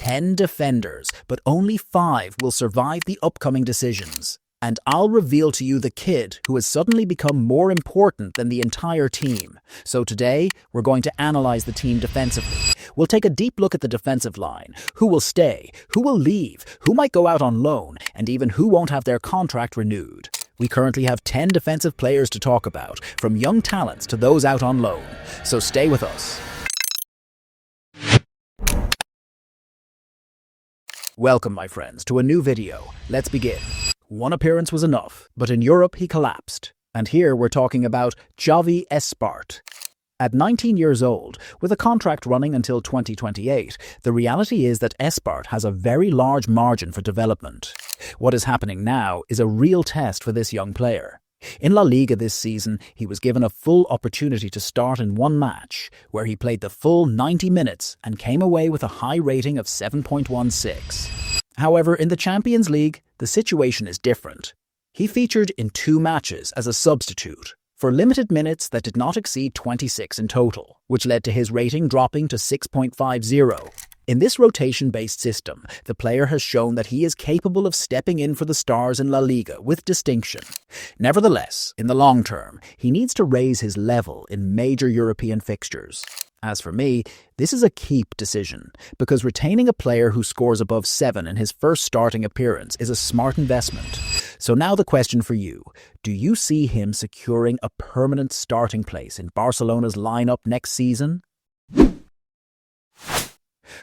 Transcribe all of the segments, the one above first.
10 defenders, but only 5 will survive the upcoming decisions. And I'll reveal to you the kid who has suddenly become more important than the entire team. So today, we're going to analyze the team defensively. We'll take a deep look at the defensive line, who will stay, who will leave, who might go out on loan, and even who won't have their contract renewed. We currently have 10 defensive players to talk about, from young talents to those out on loan. So stay with us. Welcome, my friends, to a new video. Let's begin. One appearance was enough, but in Europe he collapsed. And here we're talking about Javi Espart. At 19 years old, with a contract running until 2028, the reality is that Espart has a very large margin for development. What is happening now is a real test for this young player. In La Liga this season, he was given a full opportunity to start in one match, where he played the full 90 minutes and came away with a high rating of 7.16. However, in the Champions League, the situation is different. He featured in 2 matches as a substitute, for limited minutes that did not exceed 26 in total, which led to his rating dropping to 6.50. In this rotation-based system, the player has shown that he is capable of stepping in for the stars in La Liga with distinction. Nevertheless, in the long term, he needs to raise his level in major European fixtures. As for me, this is a keep decision, because retaining a player who scores above 7 in his first starting appearance is a smart investment. So now the question for you, do you see him securing a permanent starting place in Barcelona's lineup next season?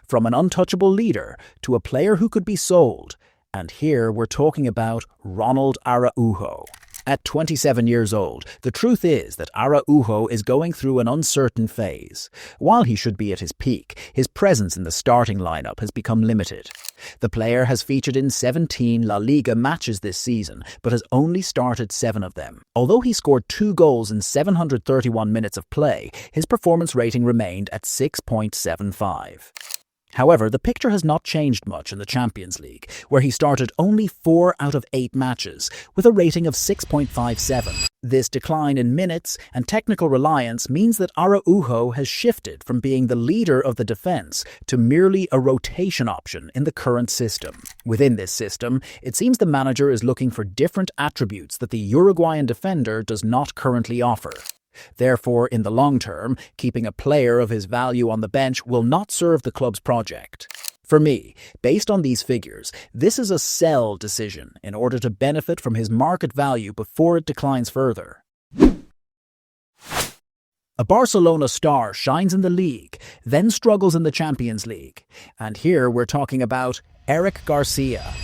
From an untouchable leader to a player who could be sold, and here we're talking about Ronald Araujo. At 27 years old, the truth is that Araujo is going through an uncertain phase. While he should be at his peak, his presence in the starting lineup has become limited. The player has featured in 17 La Liga matches this season, but has only started 7 of them. Although he scored 2 goals in 731 minutes of play, his performance rating remained at 6.75. However, the picture has not changed much in the Champions League, where he started only 4 out of 8 matches, with a rating of 6.57. This decline in minutes and technical reliance means that Araujo has shifted from being the leader of the defence to merely a rotation option in the current system. Within this system, it seems the manager is looking for different attributes that the Uruguayan defender does not currently offer. Therefore, in the long term, keeping a player of his value on the bench will not serve the club's project. For me, based on these figures, this is a sell decision in order to benefit from his market value before it declines further. A Barcelona star shines in the league, then struggles in the Champions League. And here we're talking about Eric Garcia.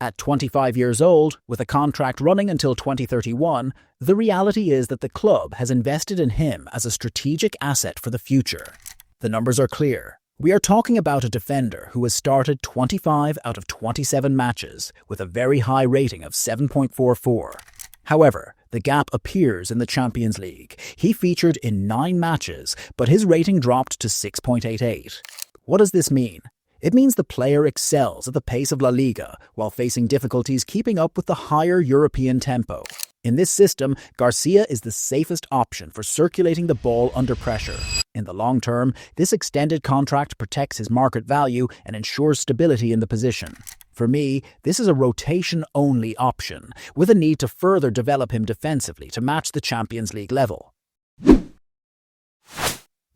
At 25 years old, with a contract running until 2031, the reality is that the club has invested in him as a strategic asset for the future. The numbers are clear. We are talking about a defender who has started 25 out of 27 matches, with a very high rating of 7.44. However, the gap appears in the Champions League. He featured in 9 matches, but his rating dropped to 6.88. What does this mean? It means the player excels at the pace of La Liga while facing difficulties keeping up with the higher European tempo. In this system, Garcia is the safest option for circulating the ball under pressure. In the long term, this extended contract protects his market value and ensures stability in the position. For me, this is a rotation-only option, with a need to further develop him defensively to match the Champions League level. The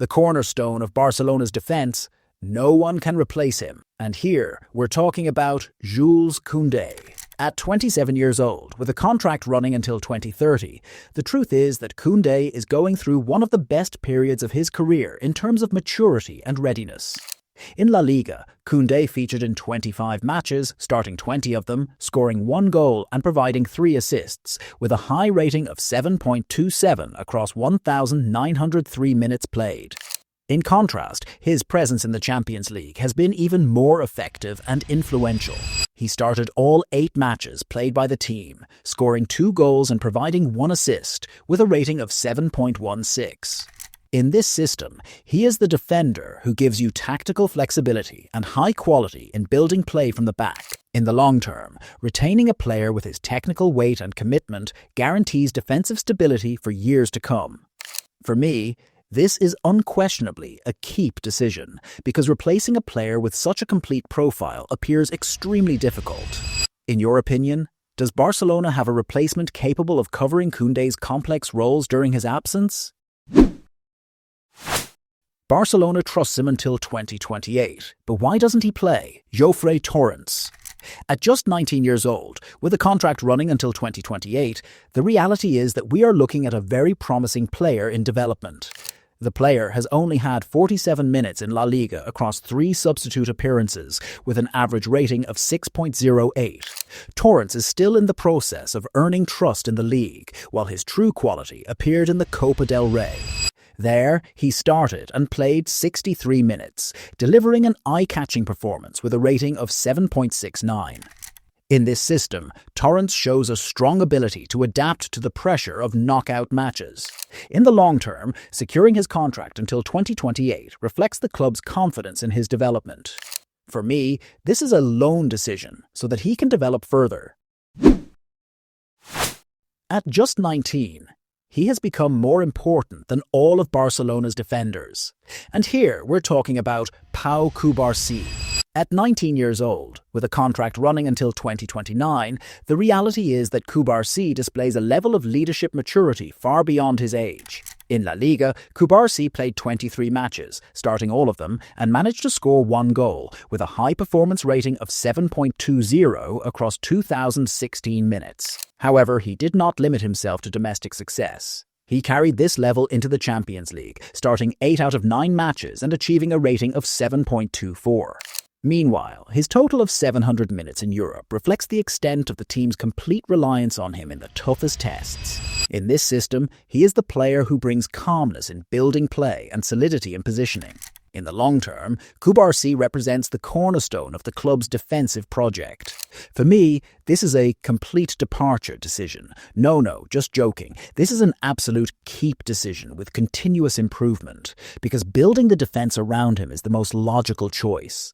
cornerstone of Barcelona's defence. No one can replace him. And here, we're talking about Jules Kounde. At 27 years old, with a contract running until 2030, the truth is that Kounde is going through one of the best periods of his career in terms of maturity and readiness. In La Liga, Kounde featured in 25 matches, starting 20 of them, scoring 1 goal and providing 3 assists, with a high rating of 7.27 across 1,903 minutes played. In contrast, his presence in the Champions League has been even more effective and influential. He started all 8 matches played by the team, scoring 2 goals and providing 1 assist, with a rating of 7.16. In this system, he is the defender who gives you tactical flexibility and high quality in building play from the back. In the long term, retaining a player with his technical weight and commitment guarantees defensive stability for years to come. For me, This is unquestionably a keep decision because replacing a player with such a complete profile appears extremely difficult. In your opinion, does Barcelona have a replacement capable of covering Kounde's complex roles during his absence? Barcelona trusts him until 2028, but why doesn't he play? Gae Torrance. At just 19 years old, with a contract running until 2028, the reality is that we are looking at a very promising player in development. The player has only had 47 minutes in La Liga across 3 substitute appearances, with an average rating of 6.08. Torrance is still in the process of earning trust in the league, while his true quality appeared in the Copa del Rey. There, he started and played 63 minutes, delivering an eye-catching performance with a rating of 7.69. In this system, Torrance shows a strong ability to adapt to the pressure of knockout matches. In the long term, securing his contract until 2028 reflects the club's confidence in his development. For me, this is a loan decision so that he can develop further. At just 19, he has become more important than all of Barcelona's defenders. And here we're talking about Pau Cubarsi. At 19 years old, with a contract running until 2029, the reality is that Kubarsi displays a level of leadership maturity far beyond his age. In La Liga, Kubarsi played 23 matches, starting all of them, and managed to score 1 goal, with a high-performance rating of 7.20 across 2,016 minutes. However, he did not limit himself to domestic success. He carried this level into the Champions League, starting 8 out of 9 matches and achieving a rating of 7.24. Meanwhile, his total of 700 minutes in Europe reflects the extent of the team's complete reliance on him in the toughest tests. In this system, he is the player who brings calmness in building play and solidity in positioning. In the long term, Kubarsi represents the cornerstone of the club's defensive project. For me, this is a complete departure decision. No, just joking. This is an absolute keep decision with continuous improvement, because building the defense around him is the most logical choice.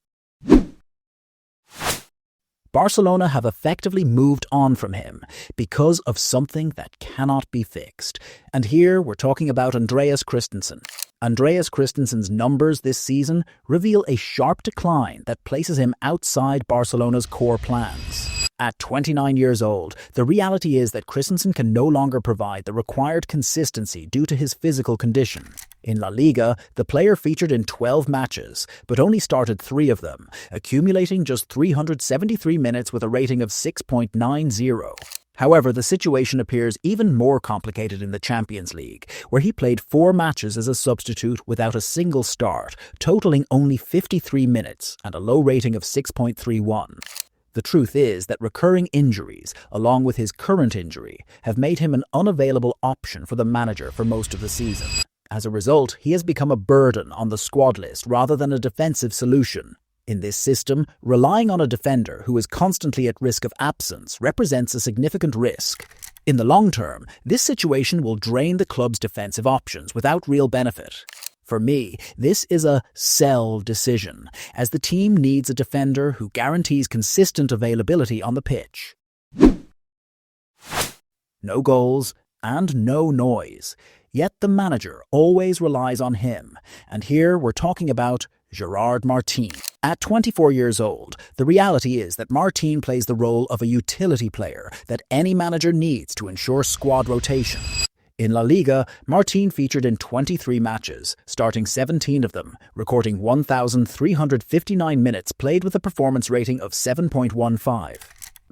Barcelona have effectively moved on from him because of something that cannot be fixed. And here we're talking about Andreas Christensen. Andreas Christensen's numbers this season reveal a sharp decline that places him outside Barcelona's core plans. At 29 years old, the reality is that Christensen can no longer provide the required consistency due to his physical condition. In La Liga, the player featured in 12 matches, but only started 3 of them, accumulating just 373 minutes with a rating of 6.90. However, the situation appears even more complicated in the Champions League, where he played 4 matches as a substitute without a single start, totaling only 53 minutes and a low rating of 6.31. The truth is that recurring injuries, along with his current injury, have made him an unavailable option for the manager for most of the season. As a result, he has become a burden on the squad list rather than a defensive solution. In this system, relying on a defender who is constantly at risk of absence represents a significant risk. In the long term, this situation will drain the club's defensive options without real benefit. For me, this is a sell decision, as the team needs a defender who guarantees consistent availability on the pitch. No goals and no noise, yet the manager always relies on him, and here we're talking about Gerard Martin. At 24 years old, the reality is that Martin plays the role of a utility player that any manager needs to ensure squad rotation. In La Liga, Martin featured in 23 matches, starting 17 of them, recording 1,359 minutes played with a performance rating of 7.15.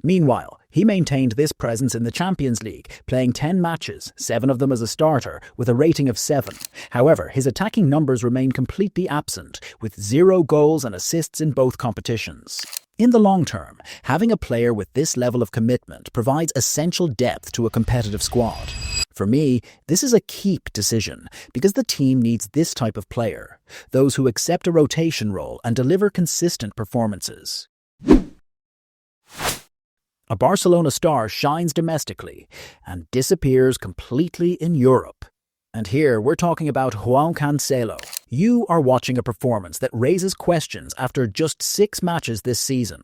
Meanwhile, he maintained this presence in the Champions League, playing 10 matches, 7 of them as a starter, with a rating of 7. However, his attacking numbers remain completely absent, with 0 goals and assists in both competitions. In the long term, having a player with this level of commitment provides essential depth to a competitive squad. For me, this is a keep decision, because the team needs this type of player, those who accept a rotation role and deliver consistent performances. A Barcelona star shines domestically and disappears completely in Europe. And here we're talking about João Cancelo. You are watching a performance that raises questions after just 6 matches this season.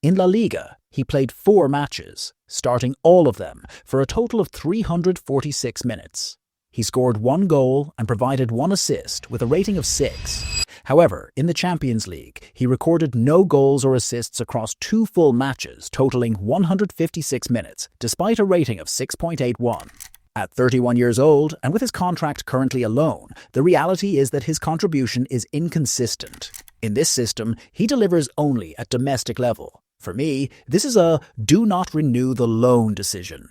In La Liga, he played 4 matches, starting all of them for a total of 346 minutes. He scored 1 goal and provided 1 assist with a rating of 6. However, in the Champions League, he recorded no goals or assists across 2 full matches, totaling 156 minutes, despite a rating of 6.81. At 31 years old, and with his contract currently alone, the reality is that his contribution is inconsistent. In this system, he delivers only at domestic level. For me, this is a do not renew the loan decision.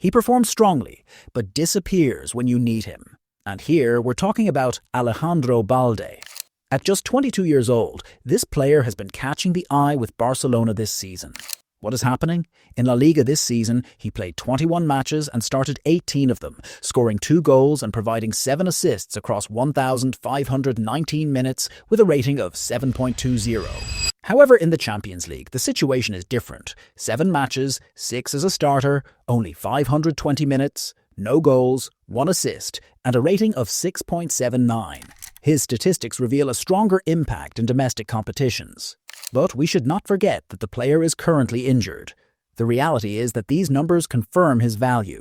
He performs strongly, but disappears when you need him. And here we're talking about Alejandro Balde. At just 22 years old, this player has been catching the eye with Barcelona this season. What is happening? In La Liga this season, he played 21 matches and started 18 of them, scoring 2 goals and providing 7 assists across 1,519 minutes with a rating of 7.20. However, in the Champions League, the situation is different. 7 matches, 6 as a starter, only 520 minutes, no goals, 1 assist, and a rating of 6.79. His statistics reveal a stronger impact in domestic competitions. But we should not forget that the player is currently injured. The reality is that these numbers confirm his value.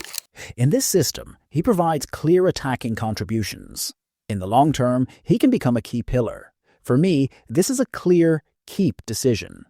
In this system, he provides clear attacking contributions. In the long term, he can become a key pillar. For me, this is a clear keep decision.